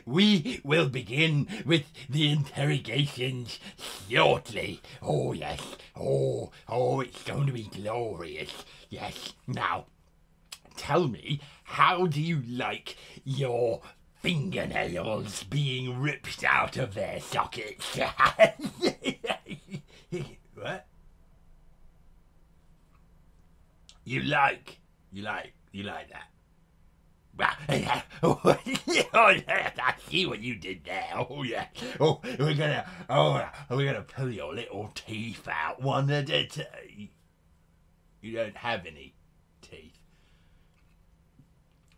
We will begin with the interrogations shortly. Oh, yes. Oh, it's going to be glorious. Yes. Now, tell me, how do you like your fingernails being ripped out of their sockets? What? You like that? Oh, I see what you did there. Oh yeah. Oh, we're gonna pull your little teeth out one at a time. You don't have any teeth.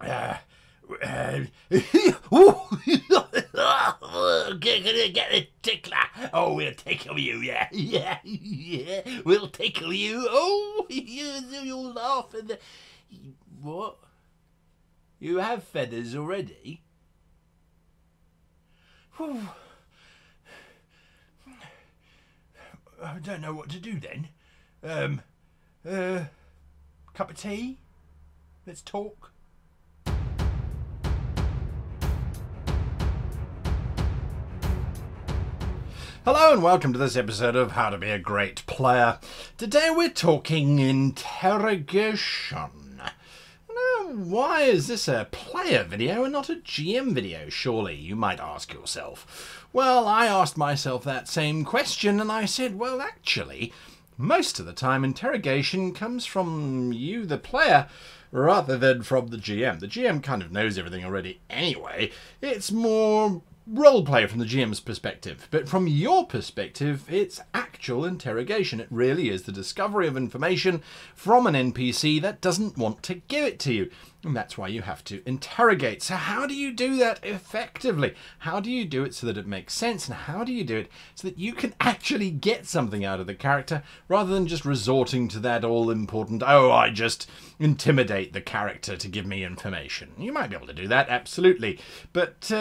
Get a tickler. Oh, we'll tickle you. Yeah. We'll tickle you. Oh, you'll laugh at the. What? You have feathers already? Whew. I don't know what to do then. Cup of tea? Let's talk. Hello and welcome to this episode of How to Be a Great Player. Today we're talking interrogation. Why is this a player video and not a GM video, surely, you might ask yourself. Well, I asked myself that same question and I said, well, actually, most of the time interrogation comes from you, the player, rather than from the GM. The GM kind of knows everything already anyway. It's more roleplay from the GM's perspective, but from your perspective, it's actual interrogation. It really is the discovery of information from an NPC that doesn't want to give it to you, and that's why you have to interrogate. So how do you do that effectively? How do you do it so that it makes sense, and how do you do it so that you can actually get something out of the character rather than just resorting to that all-important, oh, I just intimidate the character to give me information? You might be able to do that, absolutely, but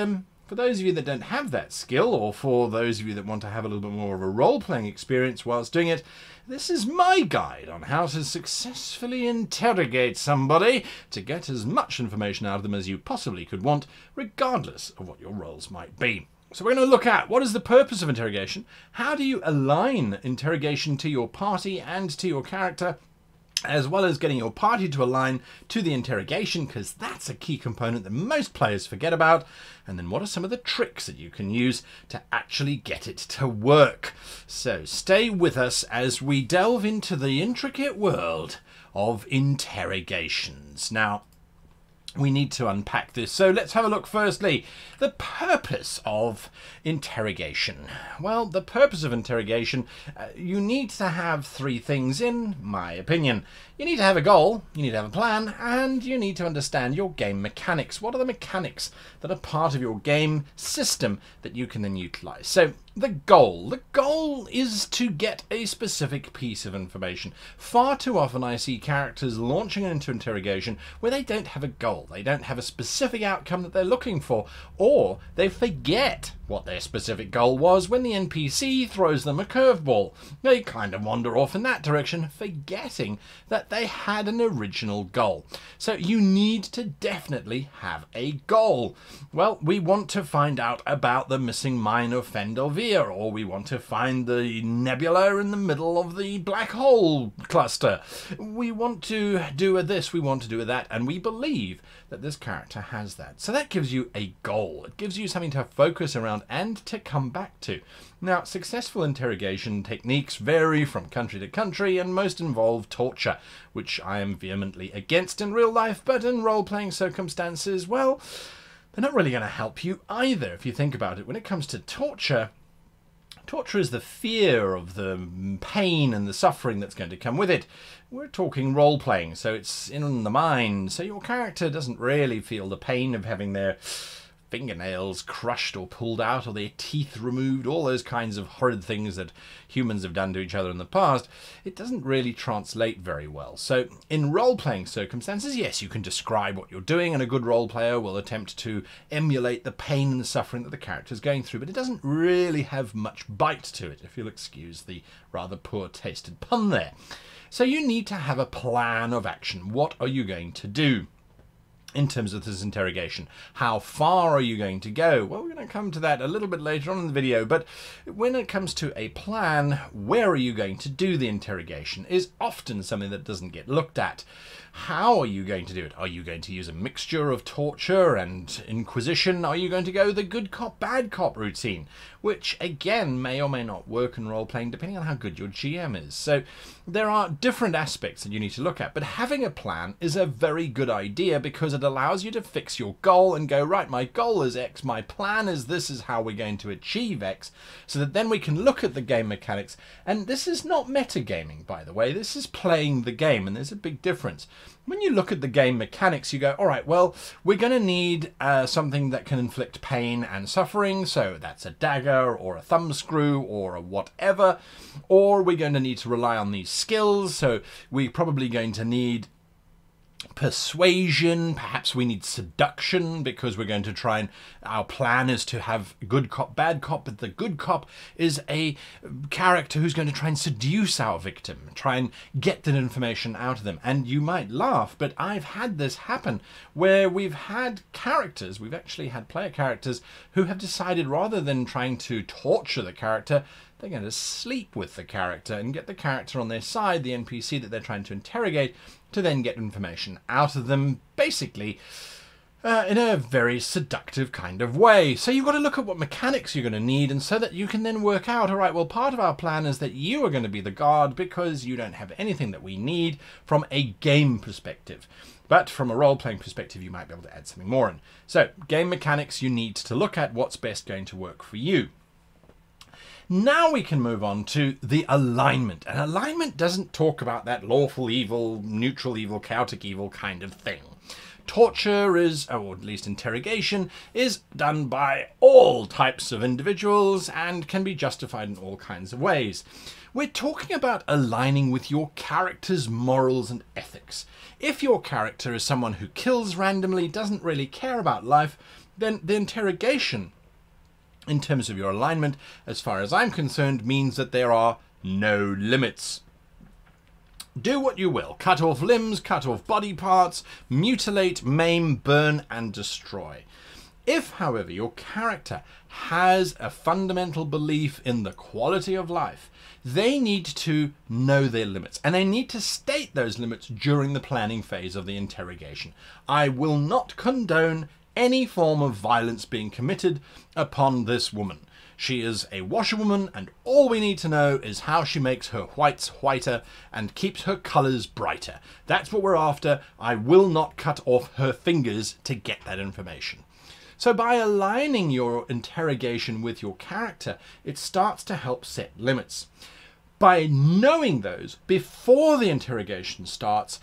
for those of you that don't have that skill, or for those of you that want to have a little bit more of a role-playing experience whilst doing it, this is my guide on how to successfully interrogate somebody to get as much information out of them as you possibly could want, regardless of what your roles might be. So we're going to look at what is the purpose of interrogation, how do you align interrogation to your party and to your character, as well as getting your party to align to the interrogation, because that's a key component that most players forget about. And then what are some of the tricks that you can use to actually get it to work? So stay with us as we delve into the intricate world of interrogations. Now, we need to unpack this. So let's have a look firstly. The purpose of interrogation. Well, the purpose of interrogation, you need to have three things in my opinion. You need to have a goal, you need to have a plan, and you need to understand your game mechanics. What are the mechanics that are part of your game system that you can then utilize? So the goal is to get a specific piece of information. Far too often I see characters launching into interrogation where they don't have a goal. They don't have a specific outcome that they're looking for, or they forget what their specific goal was when the NPC throws them a curveball. They kind of wander off in that direction, forgetting that they had an original goal. So you need to definitely have a goal. Well, we want to find out about the missing mine of Fendelvir, or we want to find the nebula in the middle of the black hole cluster. We want to do this, we want to do that, and we believe that this character has that. So that gives you a goal. It gives you something to focus around and to come back to. Now, successful interrogation techniques vary from country to country, and most involve torture, which I am vehemently against in real life, but in role-playing circumstances, well, they're not really going to help you either, if you think about it. When it comes to torture, torture is the fear of the pain and the suffering that's going to come with it. We're talking role-playing, so it's in the mind, so your character doesn't really feel the pain of having their fingernails crushed or pulled out, or their teeth removed, all those kinds of horrid things that humans have done to each other in the past. It doesn't really translate very well. So in role-playing circumstances, yes, you can describe what you're doing, and a good role player will attempt to emulate the pain and the suffering that the character's going through, but it doesn't really have much bite to it, if you'll excuse the rather poor-tasted pun there. So you need to have a plan of action. What are you going to do? in terms of this interrogation. How far are you going to go? Well, we're going to come to that a little bit later on in the video, but when it comes to a plan, where are you going to do the interrogation is often something that doesn't get looked at. How are you going to do it? Are you going to use a mixture of torture and inquisition? Are you going to go the good cop, bad cop routine? Which, again, may or may not work in role-playing depending on how good your GM is. So there are different aspects that you need to look at, but having a plan is a very good idea because it allows you to fix your goal and go, right, my goal is X, my plan is this is how we're going to achieve X, so that then we can look at the game mechanics. And this is not metagaming, by the way, this is playing the game, and there's a big difference. When you look at the game mechanics, you go, all right, well, we're going to need something that can inflict pain and suffering, so that's a dagger or a thumbscrew or a whatever, or we're going to need to rely on these skills, so we're probably going to need persuasion, perhaps we need seduction because we're going to try and our plan is to have good cop, bad cop, but the good cop is a character who's going to try and seduce our victim, try and get that information out of them. And you might laugh, but I've had this happen where we've had characters, we've actually had player characters who have decided rather than trying to torture the character, they're going to sleep with the character and get the character on their side, the NPC that they're trying to interrogate, to then get information out of them, basically in a very seductive kind of way. So you've got to look at what mechanics you're going to need, and so that you can then work out, all right, well, part of our plan is that you are going to be the guard because you don't have anything that we need from a game perspective. But from a role-playing perspective, you might be able to add something more in. So game mechanics, you need to look at what's best going to work for you. Now we can move on to the alignment. And alignment doesn't talk about that lawful evil, neutral evil, chaotic evil kind of thing. Torture is, or at least interrogation, is done by all types of individuals and can be justified in all kinds of ways. We're talking about aligning with your character's morals and ethics. If your character is someone who kills randomly, doesn't really care about life, then the interrogation in terms of your alignment, as far as I'm concerned, means that there are no limits. Do what you will. Cut off limbs, cut off body parts, mutilate, maim, burn, and destroy. If, however, your character has a fundamental belief in the quality of life, they need to know their limits, and they need to state those limits during the planning phase of the interrogation. I will not condone any form of violence being committed upon this woman. She is a washerwoman, and all we need to know is how she makes her whites whiter and keeps her colours brighter. That's what we're after. I will not cut off her fingers to get that information. So by aligning your interrogation with your character, it starts to help set limits. By knowing those before the interrogation starts,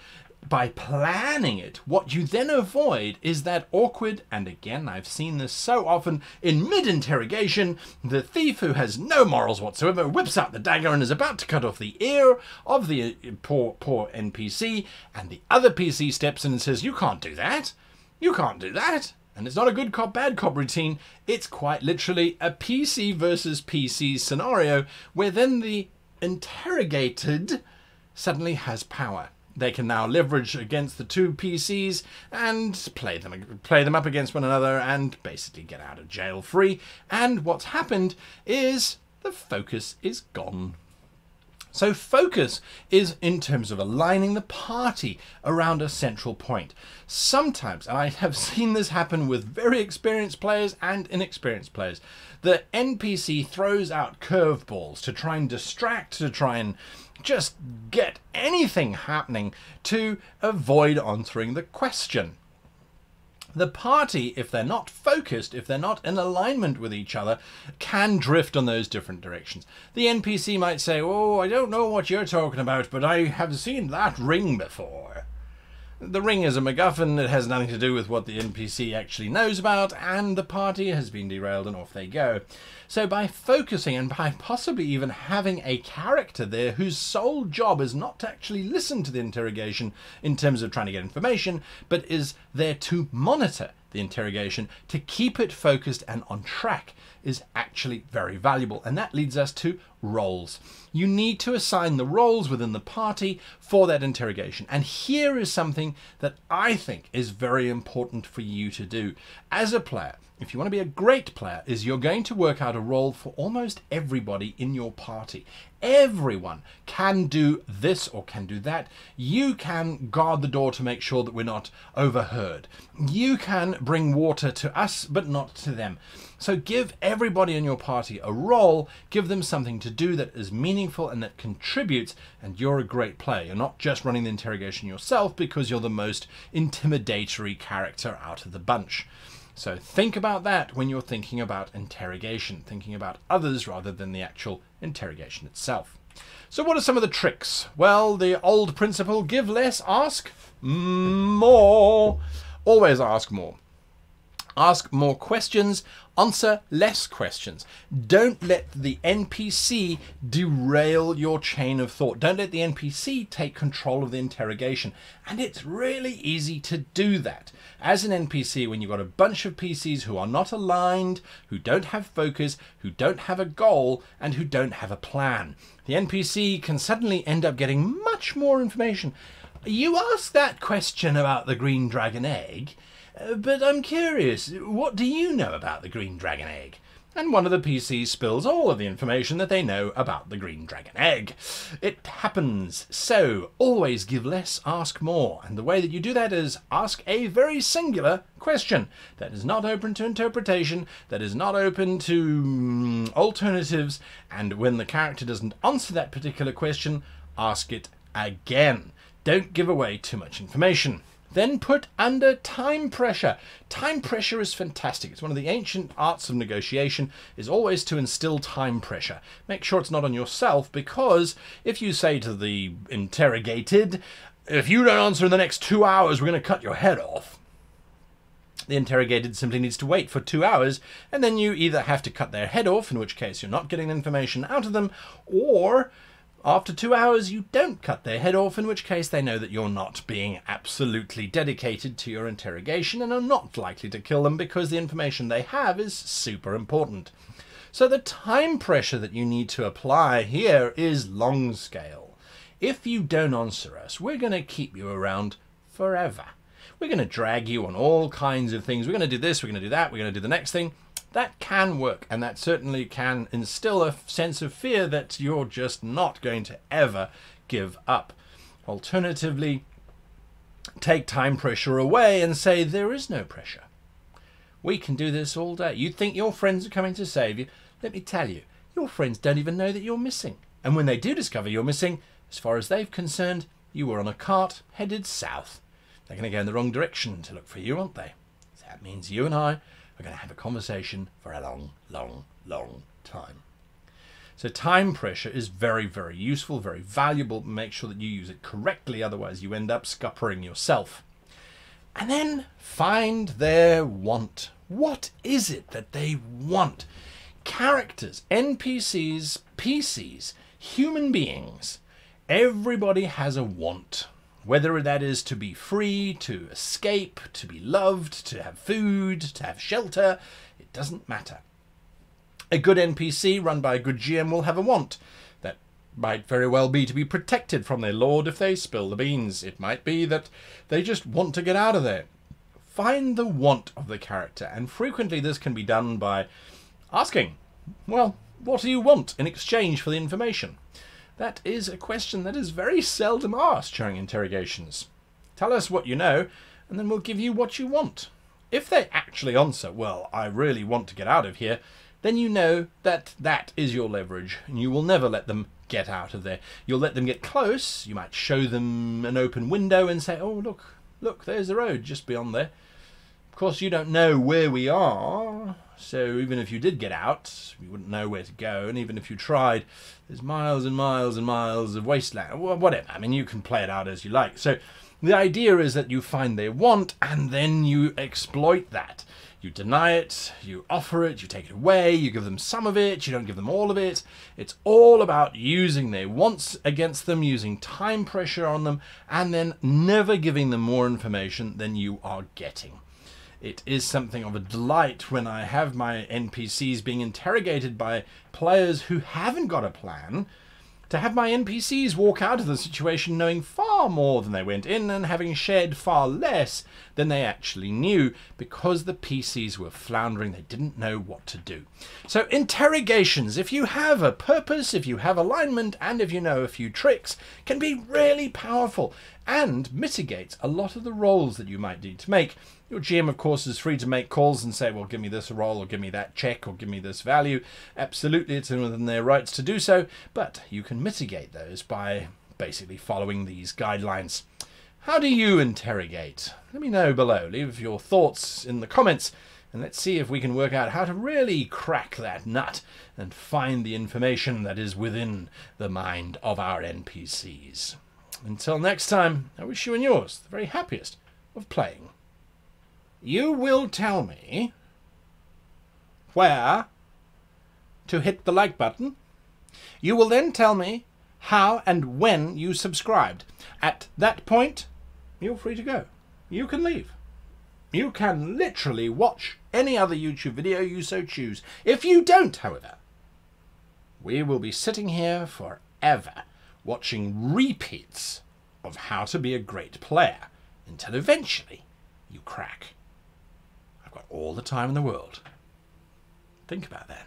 by planning it, what you then avoid is that awkward, and again I've seen this so often, in mid-interrogation, the thief who has no morals whatsoever whips out the dagger and is about to cut off the ear of the poor NPC, and the other PC steps in and says, you can't do that, you can't do that. And it's not a good cop, bad cop routine, it's quite literally a PC versus PC scenario where then the interrogated suddenly has power. They can now leverage against the two PCs and play them up against one another and basically get out of jail free. And what's happened is the focus is gone. So focus is in terms of aligning the party around a central point. Sometimes, and I have seen this happen with very experienced players and inexperienced players, the NPC throws out curveballs to try and distract, to try and just get anything happening to avoid answering the question. The party, if they're not focused, if they're not in alignment with each other, can drift on those different directions. The NPC might say, oh, I don't know what you're talking about, but I have seen that ring before. The ring is a MacGuffin, it has nothing to do with what the NPC actually knows about, and the party has been derailed and off they go. So by focusing and by possibly even having a character there whose sole job is not to actually listen to the interrogation in terms of trying to get information, but is there to monitor the interrogation, to keep it focused and on track, is actually very valuable. And that leads us to roles. You need to assign the roles within the party for that interrogation. And here is something that I think is very important for you to do. As a player, if you want to be a great player, is you're going to work out a role for almost everybody in your party. Everyone can do this or can do that. You can guard the door to make sure that we're not overheard. You can bring water to us, but not to them. So give everybody in your party a role, give them something to do that is meaningful and that contributes, and you're a great player. You're not just running the interrogation yourself because you're the most intimidatory character out of the bunch. So think about that when you're thinking about interrogation, thinking about others rather than the actual interrogation itself. So what are some of the tricks? Well, the old principle, give less, ask more. Always ask more. Ask more questions, answer less questions. Don't let the NPC derail your chain of thought. Don't let the NPC take control of the interrogation. And it's really easy to do that. As an NPC, when you've got a bunch of PCs who are not aligned, who don't have focus, who don't have a goal, and who don't have a plan, the NPC can suddenly end up getting much more information. You ask that question about the green dragon egg, but I'm curious, what do you know about the green dragon egg? And one of the PCs spills all of the information that they know about the green dragon egg. It happens. So always give less, ask more. And the way that you do that is ask a very singular question that is not open to interpretation, that is not open to alternatives. And when the character doesn't answer that particular question, ask it again. Don't give away too much information. Then put under time pressure. Time pressure is fantastic. It's one of the ancient arts of negotiation, is always to instill time pressure. Make sure it's not on yourself, because if you say to the interrogated, if you don't answer in the next 2 hours, we're going to cut your head off. The interrogated simply needs to wait for 2 hours, and then you either have to cut their head off, in which case you're not getting information out of them, or after 2 hours, you don't cut their head off, in which case they know that you're not being absolutely dedicated to your interrogation and are not likely to kill them because the information they have is super important. So the time pressure that you need to apply here is long scale. If you don't answer us, we're going to keep you around forever. We're going to drag you on all kinds of things. We're going to do this, we're going to do that, we're going to do the next thing. That can work, and that certainly can instill a sense of fear that you're just not going to ever give up. Alternatively, take time pressure away and say there is no pressure. We can do this all day. You think your friends are coming to save you? Let me tell you, your friends don't even know that you're missing. And when they do discover you're missing, as far as they're concerned, you were on a cart headed south. They're going to go in the wrong direction to look for you, aren't they? So that means you and I are going to have a conversation for a long, long, long time. So time pressure is very, very useful, very valuable. Make sure that you use it correctly, otherwise you end up scuppering yourself. And then find their want. What is it that they want? Characters, NPCs, PCs, human beings, everybody has a want. Whether that is to be free, to escape, to be loved, to have food, to have shelter, it doesn't matter. A good NPC run by a good GM will have a want. That might very well be to be protected from their lord if they spill the beans. It might be that they just want to get out of there. Find the want of the character, and frequently this can be done by asking, well, what do you want in exchange for the information? That is a question that is very seldom asked during interrogations. Tell us what you know, and then we'll give you what you want. If they actually answer, well, I really want to get out of here, then you know that that is your leverage, and you will never let them get out of there. You'll let them get close. You might show them an open window and say, oh, look, there's the road just beyond there. Of course, you don't know where we are, so even if you did get out, you wouldn't know where to go, and even if you tried, there's miles and miles and miles of wasteland, whatever. I mean, you can play it out as you like. So the idea is that you find their want, and then you exploit that. You deny it, you offer it, you take it away, you give them some of it, you don't give them all of it. It's all about using their wants against them, using time pressure on them, and then never giving them more information than you are getting. It is something of a delight when I have my NPCs being interrogated by players who haven't got a plan, to have my NPCs walk out of the situation knowing far more than they went in and having shared far less than they actually knew, because the PCs were floundering, they didn't know what to do. So interrogations, if you have a purpose, if you have alignment, and if you know a few tricks, can be really powerful and mitigate a lot of the rolls that you might need to make. Your GM, of course, is free to make calls and say, well, give me this roll, or give me that check, or give me this value. Absolutely, it's within their rights to do so, but you can mitigate those by basically following these guidelines. How do you interrogate? Let me know below. Leave your thoughts in the comments, and let's see if we can work out how to really crack that nut and find the information that is within the mind of our NPCs. Until next time, I wish you and yours the very happiest of playing. You will tell me where to hit the like button. You will then tell me how and when you subscribed. At that point, you're free to go. You can leave. You can literally watch any other YouTube video you so choose. If you don't, however, we will be sitting here forever watching repeats of how to be a great player until eventually you crack. I've got all the time in the world. Think about that.